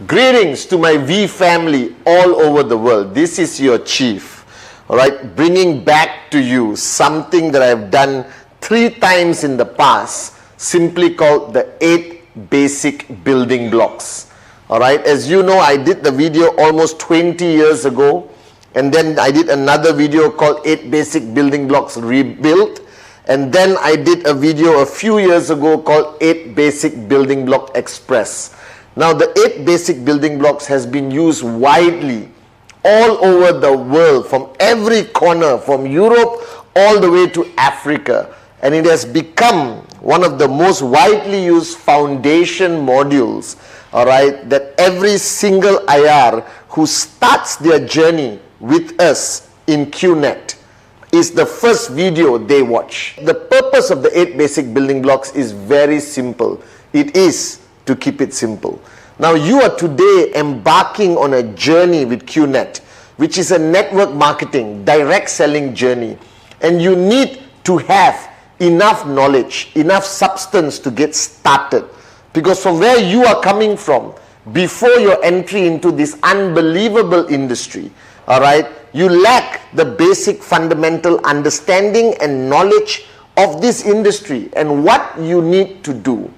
Greetings to my V family all over the world. This is your chief, all right, bringing back to you something that I've done 3 times in the past, simply called the 8 basic building blocks. All right, as you know, I did the video almost 20 years ago, and then I did another video called 8 basic building blocks rebuilt, and then I did a video a few years ago called 8 basic building block express. Now, the 8 basic building blocks has been used widely all over the world, from every corner, from Europe all the way to Africa. And it has become one of the most widely used foundation modules, all right, that every single IR who starts their journey with us in QNet is the first video they watch. The purpose of the 8 basic building blocks is very simple. It is to keep it simple. Now, you are today embarking on a journey with QNet, which is a network marketing, direct selling journey. And you need to have enough knowledge, enough substance to get started. Because from where you are coming from, before your entry into this unbelievable industry, all right, you lack the basic fundamental understanding and knowledge of this industry and what you need to do.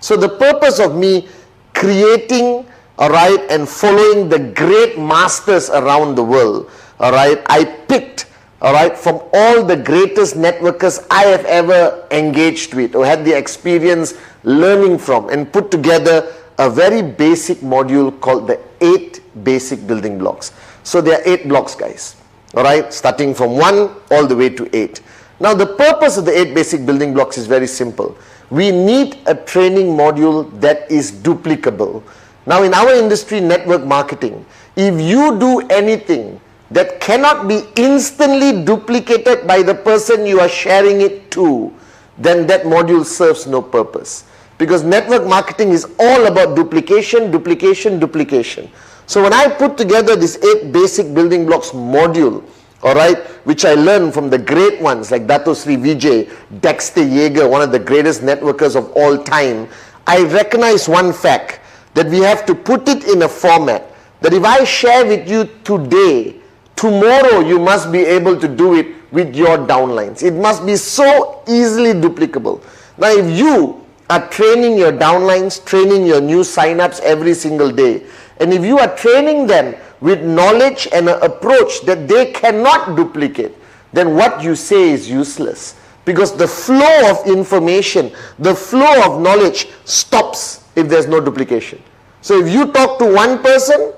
So the purpose of me creating, all right, and following the great masters around the world, all right, I picked, all right, from all the greatest networkers I have ever engaged with or had the experience learning from, and put together a very basic module called the 8 basic building blocks. So there are 8 blocks, guys, all right, starting from 1 all the way to 8. Now, the purpose of the 8 basic building blocks is very simple. We need a training module that is duplicable. Now, in our industry, network marketing, if you do anything that cannot be instantly duplicated by the person you are sharing it to, then that module serves no purpose. Because network marketing is all about duplication, duplication, duplication. So when I put together this 8 basic building blocks module, all right, which I learned from the great ones like Dato Sri Vijay, Dexter Yeager, one of the greatest networkers of all time, I recognize one fact, that we have to put it in a format that if I share with you today, tomorrow you must be able to do it with your downlines. It must be so easily duplicable. Now, if you are training your downlines, training your new signups every single day, and if you are training them with knowledge and an approach that they cannot duplicate, then what you say is useless. Because the flow of information, the flow of knowledge stops if there's no duplication. So if you talk to one person,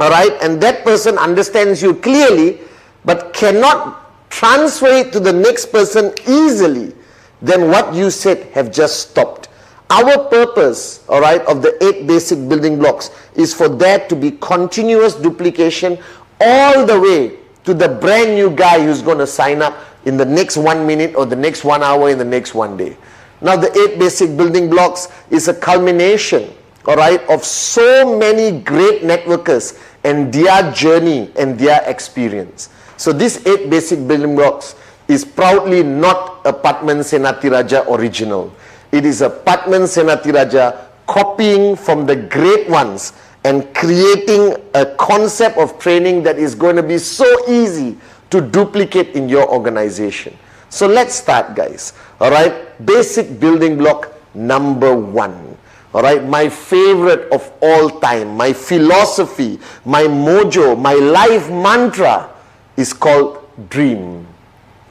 all right, and that person understands you clearly, but cannot transfer it to the next person easily, then what you said have just stopped. Our purpose, all right, of the 8 basic building blocks is for there to be continuous duplication all the way to the brand new guy who's going to sign up in the next 1 minute or the next 1 hour in the next 1 day. Now, the 8 basic building blocks is a culmination, all right, of so many great networkers and their journey and their experience. So this 8 basic building blocks is proudly not a Pathman Senathirajah original. It is a Pathman Senathirajah copying from the great ones and creating a concept of training that is going to be so easy to duplicate in your organization. So let's start, guys. All right, basic building block number 1. All right, my favorite of all time, my philosophy, my mojo, my life mantra is called dream.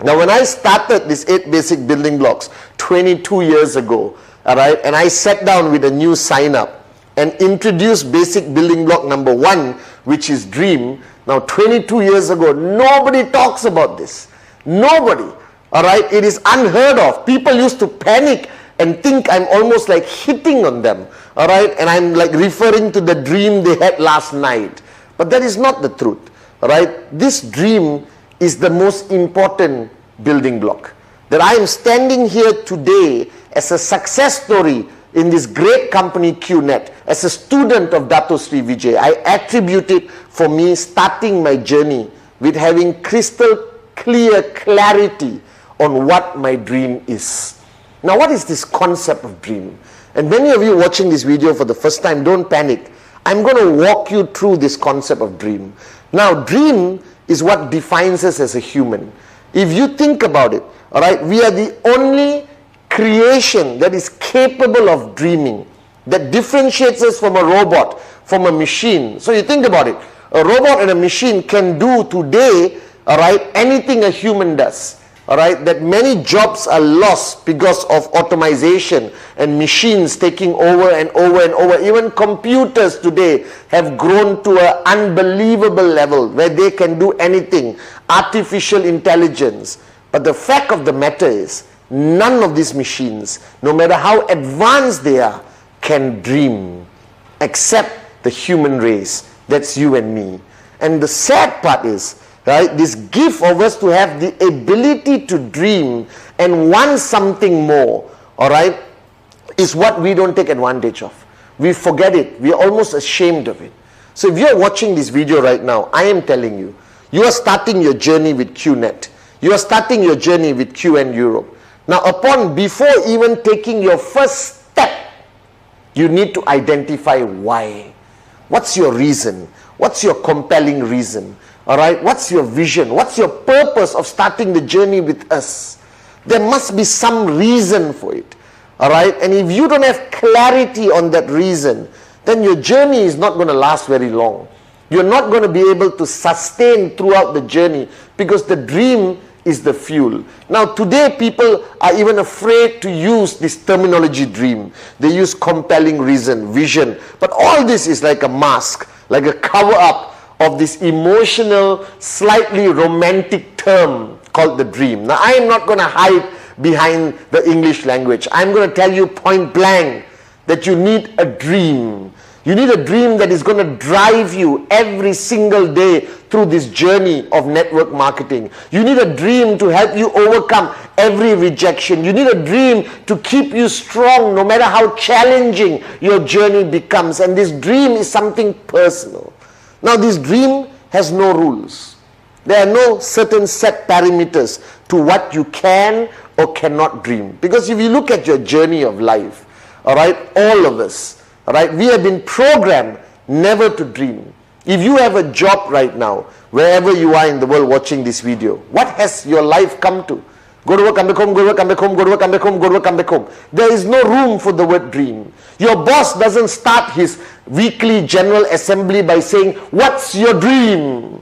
Now, when I started this 8 basic building blocks 22 years ago, all right, and I sat down with a new sign up and introduced basic building block number 1, which is dream. Now, 22 years ago, nobody talks about this. Nobody, all right, it is unheard of. People used to panic and think I'm almost like hitting on them, all right, and I'm like referring to the dream they had last night. But that is not the truth, all right. This dream is the most important building block. That I am standing here today as a success story in this great company QNet, as a student of Dato Sri Vijay. I attribute it for me starting my journey with having crystal clear clarity on what my dream is. Now, what is this concept of dream? And many of you watching this video for the first time, don't panic. I'm going to walk you through this concept of dream. Now, dream is what defines us as a human. If you think about it, all right, we are the only creation that is capable of dreaming, that differentiates us from a robot, from a machine. So you think about it, a robot and a machine can do today, all right, anything a human does. All right, that many jobs are lost because of automation and machines taking over and over and over. Even computers today have grown to an unbelievable level where they can do anything. Artificial intelligence. But the fact of the matter is, none of these machines, no matter how advanced they are, can dream except the human race. That's you and me. And the sad part is, right, this gift of us to have the ability to dream and want something more, all right, is what we don't take advantage of. We forget it. We are almost ashamed of it. So if you are watching this video right now, I am telling you, you are starting your journey with QNet. You are starting your journey with QN Europe. Now, before even taking your first step, you need to identify why. What's your reason? What's your compelling reason? All right, what's your vision? What's your purpose of starting the journey with us? There must be some reason for it. All right, and if you don't have clarity on that reason, then your journey is not going to last very long. You're not going to be able to sustain throughout the journey because the dream is the fuel. Now today people are even afraid to use this terminology dream. They use compelling reason, vision. But all this is like a mask, like a cover up of this emotional, slightly romantic term called the dream. Now I am not going to hide behind the English language. I'm going to tell you point blank that you need a dream. You need a dream that is going to drive you every single day through this journey of network marketing. You need a dream to help you overcome every rejection. You need a dream to keep you strong no matter how challenging your journey becomes. And this dream is something personal. Now this dream has no rules. There are no certain set parameters to what you can or cannot dream. Because if you look at your journey of life, all right, all of us, all right, we have been programmed never to dream. If you have a job right now, wherever you are in the world watching this video, what has your life come to? Go to work, come back home, go to work, come back home, go to work, come back home, go to work, come back home. There is no room for the word dream. Your boss doesn't start his weekly general assembly by saying, what's your dream?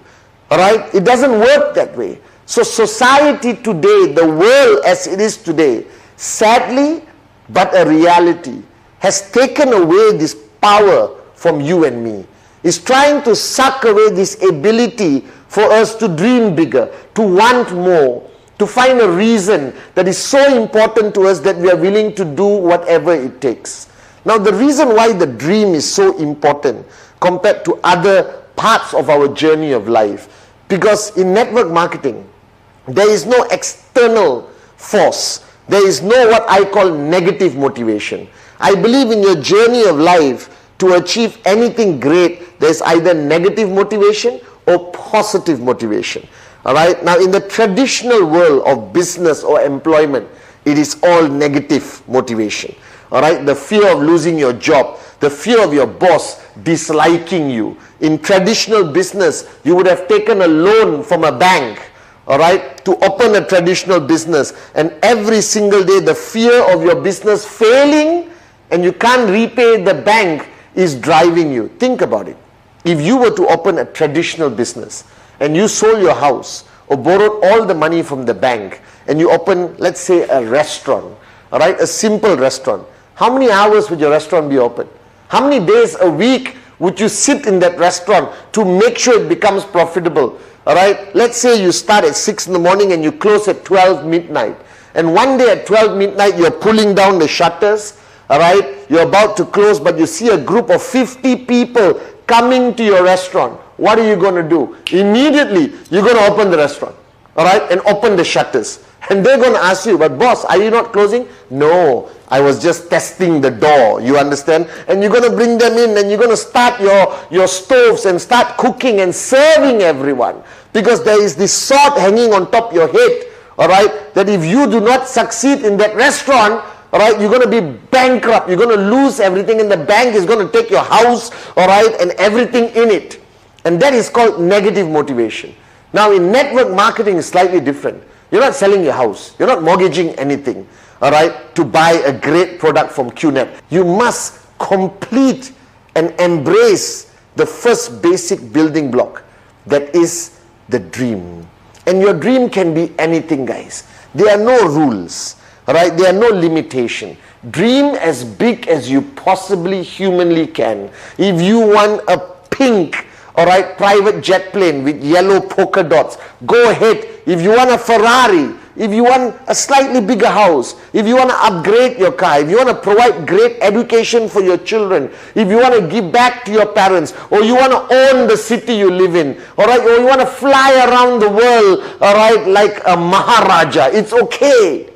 All right, it doesn't work that way. So society today, the world as it is today, sadly, but a reality, has taken away this power from you and me. It's trying to suck away this ability for us to dream bigger, to want more, to find a reason that is so important to us that we are willing to do whatever it takes. Now the reason why the dream is so important compared to other parts of our journey of life, because in network marketing, there is no external force. There is no what I call negative motivation. I believe in your journey of life, to achieve anything great, there is either negative motivation or positive motivation. All right. Now in the traditional world of business or employment, it is all negative motivation. All right. The fear of losing your job, the fear of your boss disliking you. In traditional business, you would have taken a loan from a bank, all right, to open a traditional business, and every single day the fear of your business failing and you can't repay the bank is driving you. Think about it. If you were to open a traditional business and you sold your house or borrowed all the money from the bank and you open, let's say, a restaurant, all right, a simple restaurant, how many hours would your restaurant be open? How many days a week would you sit in that restaurant to make sure it becomes profitable? All right, let's say you start at 6 in the morning and you close at 12 midnight. And one day at 12 midnight, you're pulling down the shutters. All right, you're about to close, but you see a group of 50 people coming to your restaurant. What are you going to do? Immediately, you're going to open the restaurant, all right, and open the shutters. And they're going to ask you, but boss, are you not closing? No, I was just testing the door, you understand? And you're going to bring them in and you're going to start your stoves and start cooking and serving everyone. Because there is this sword hanging on top of your head, all right, that if you do not succeed in that restaurant, all right, you're going to be bankrupt, you're going to lose everything, and the bank is going to take your house, all right, and everything in it. And that is called negative motivation. Now in network marketing is slightly different. You're not selling your house, you're not mortgaging anything, all right, to buy a great product from QNet. You must complete and embrace the first basic building block, that is the dream. And your dream can be anything, guys. There are no rules, all right, there are no limitation. Dream as big as you possibly humanly can. If you want a pink, all right, private jet plane with yellow polka dots, go ahead. If you want a Ferrari, if you want a slightly bigger house, if you want to upgrade your car, if you want to provide great education for your children, if you want to give back to your parents, or you want to own the city you live in, all right, or you want to fly around the world, all right, like a Maharaja, it's okay.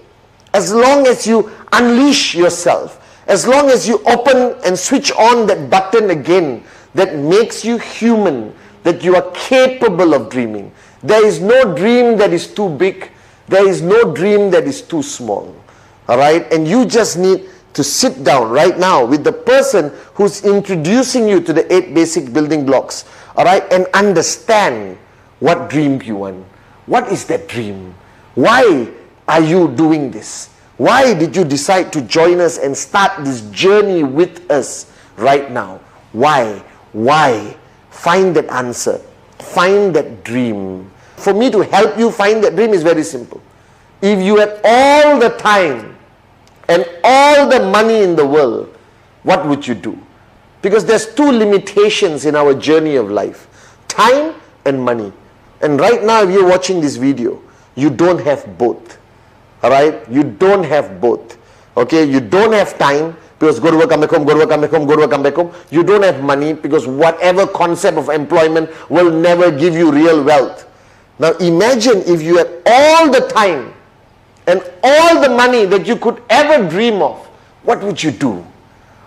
As long as you unleash yourself, as long as you open and switch on that button again that makes you human, that you are capable of dreaming. There is no dream that is too big. There is no dream that is too small. All right? And you just need to sit down right now with the person who's introducing you to the 8 basic building blocks. All right? And understand what dream you want. What is that dream? Why are you doing this? Why did you decide to join us and start this journey with us right now? Why? Why? Find that answer. Find that dream. For me to help you find that dream is very simple. If you had all the time and all the money in the world, what would you do? Because there's 2 limitations in our journey of life. Time and money. And right now, if you're watching this video, you don't have both. All right? You don't have both. Okay? You don't have time because go to work, come back home, go to work, come back home, go to work, come back home. You don't have money because whatever concept of employment will never give you real wealth. Now imagine if you had all the time and all the money that you could ever dream of. What would you do?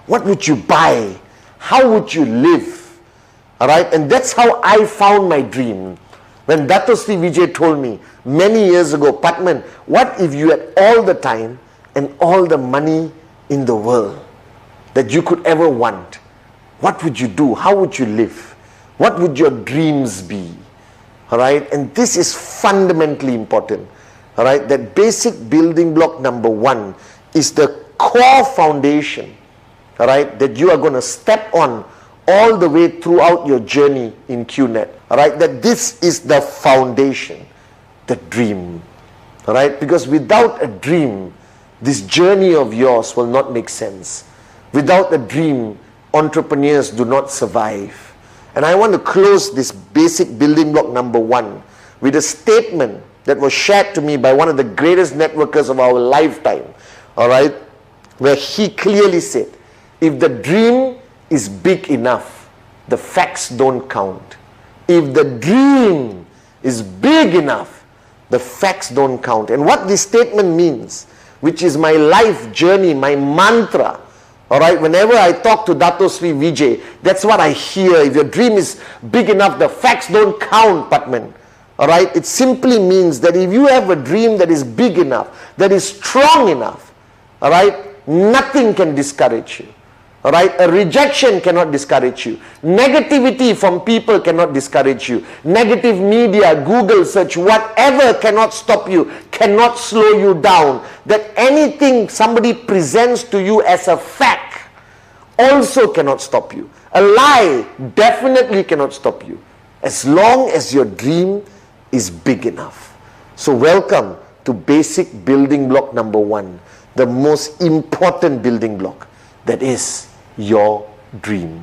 What would you buy? How would you live? All right? And that's how I found my dream. When Dato Sri Vijay told me many years ago, Pathman, what if you had all the time and all the money in the world that you could ever want? What would you do? How would you live? What would your dreams be? All right? And this is fundamentally important. All right? That basic building block number 1 is the core foundation, all right, that you are going to step on all the way throughout your journey in QNet. All right? That this is the foundation, the dream. All right? Because without a dream, this journey of yours will not make sense. Without a dream, entrepreneurs do not survive. And I want to close this basic building block number 1 with a statement that was shared to me by one of the greatest networkers of our lifetime. All right? Where he clearly said, if the dream is big enough, the facts don't count. If the dream is big enough, the facts don't count. And what this statement means, which is my life journey, my mantra, all right, whenever I talk to Dato Sri Vijay, that's what I hear. If your dream is big enough, the facts don't count, Pathman. All right, it simply means that if you have a dream that is big enough, that is strong enough, all right, nothing can discourage you. All right, a rejection cannot discourage you. Negativity from people cannot discourage you. Negative media, Google search, whatever cannot stop you, cannot slow you down. That anything somebody presents to you as a fact also cannot stop you. A lie definitely cannot stop you, as long as your dream is big enough. So welcome to basic building block number 1, the most important building block, that is your dream.